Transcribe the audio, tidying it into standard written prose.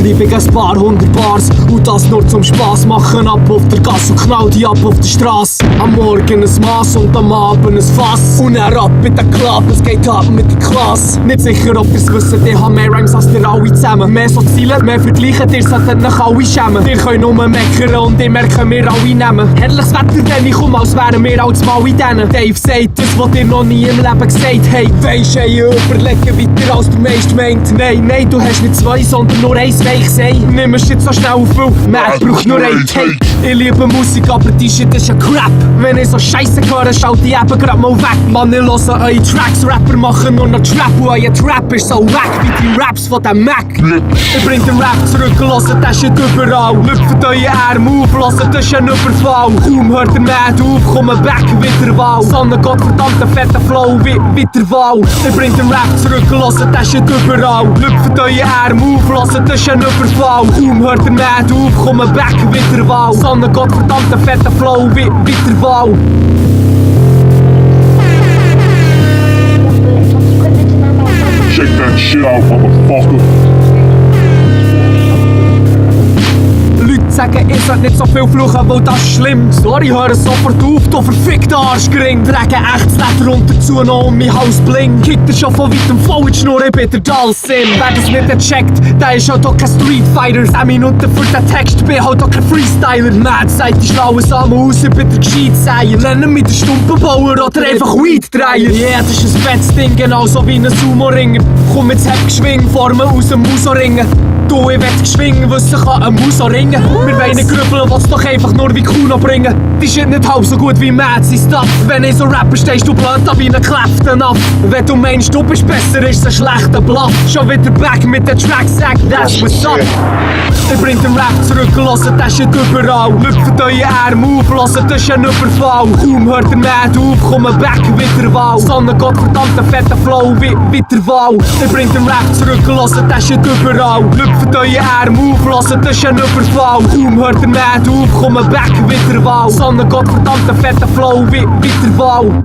schreibe ich ein paar hundert Bars und das nur zum Spass. Machen ab auf der Gasse und knall die ab auf der Straße. Am Morgen ein Maß und am Abend ein Fass. Und dann ab mit der Club, es geht ab mit der Klasse. Nicht sicher, ob ihr's wisst, ich hab mehr Rhymes als ihr alle zusammen. Mehr so Ziele, mehr vergleichen, ihr solltet euch alle schämen. Ihr könnt nur meckern und ich merke, wir alle nehmen. Herrliches Wetter, wenn ich komme, als wären wir alles mal in denen. Dave sagt das, was ihr noch nie im Leben gesagt habt. Weisst, ey, überlegen weiter als du meist meint. Nein, du hast nicht zwei, sondern nur eins, weil ich sei. Nimm es jetzt so schnell auf, weil Matt braucht nur ein Take. Ich liebe Musik, aber die Shit ist ja Crap. Wenn ich so Scheisse höre, schaut die eben grad mal weg. Mann, ich höre eure Tracks, Rapper machen nur noch Trap. Und euer Trap ist so wack wie die Raps von dem Mac. Ich bring den Rap zurück, hört das Shit überall. Lüpft eure Arme auf, hört das ist ein Überfall. Kaum hört der Mad auf, kommen back wieder Wahl. Sonnengott, verdammter fetter Flow, wie der Wahl. Ich bring den Rap zurück, hört das Shit überall. Lüpft eure Arme auf, hört das ist ein Überfall. Kaum hört der Mad auf, kommen back wieder Wahl. Sonnengott, verdammter fetter Flow, wie der Wahl. Check that shit out, motherfucker. Leute sagen, ihr sollt nicht so viel fluchen, weil das ist schlimm. Sorry, hör sofort auf, du verfickter Arschgring. Trage echtes Leder und dazu noch um mein Haus bling. Kickt er schon von weitem voll in die Schnur, ich bin der Dalsim. Wer das nicht checkt, der ist halt auch kein Streetfighter. 10 Minuten für den Text, bin halt auch kein Freestyler. Mad sagt die schlauen Samen aus, ich bin der Gescheitseier. Nennen mich den Stumpenbauer oder einfach Weeddreier. Yeah, das ist ein fettes Ding, genauso wie ein Sumo-Ringer. Komm jetzt, hab geschwingen, Formen aus dem Muso-Ringen. Du, ich will geschwingen, wissen kann ein Muso ringen. Wir wollen nicht grübeln, was doch einfach nur wie Kuno bringen. Die shit nicht halb so gut wie Mad sein Stuff. Wenn ich so rappe, stehst du blöd da wie ein Kläften ab. Wenn du meinst, du bist besser, ist es ein schlechter Bluff. Schon wieder back mit den Tracks, sag, that's what's up. Ich bring den Rap zurück, hört das shit überall. Lüpft eure Arme auf, hört das ist ein Überfall. Kaum hört der Mad auf, kommen back wieder Wahl. Sonnengott, verdammter fetter Flow, wie der Wahl. Ich bring den Rap zurück, hört das shit überall. Lüpft eure Arme auf, hört das ist ein Überfall. Kaum hört der Mad auf, kommen back wieder Wahl. Sonnengott, verdammter fetter Flow, wie der Wahl.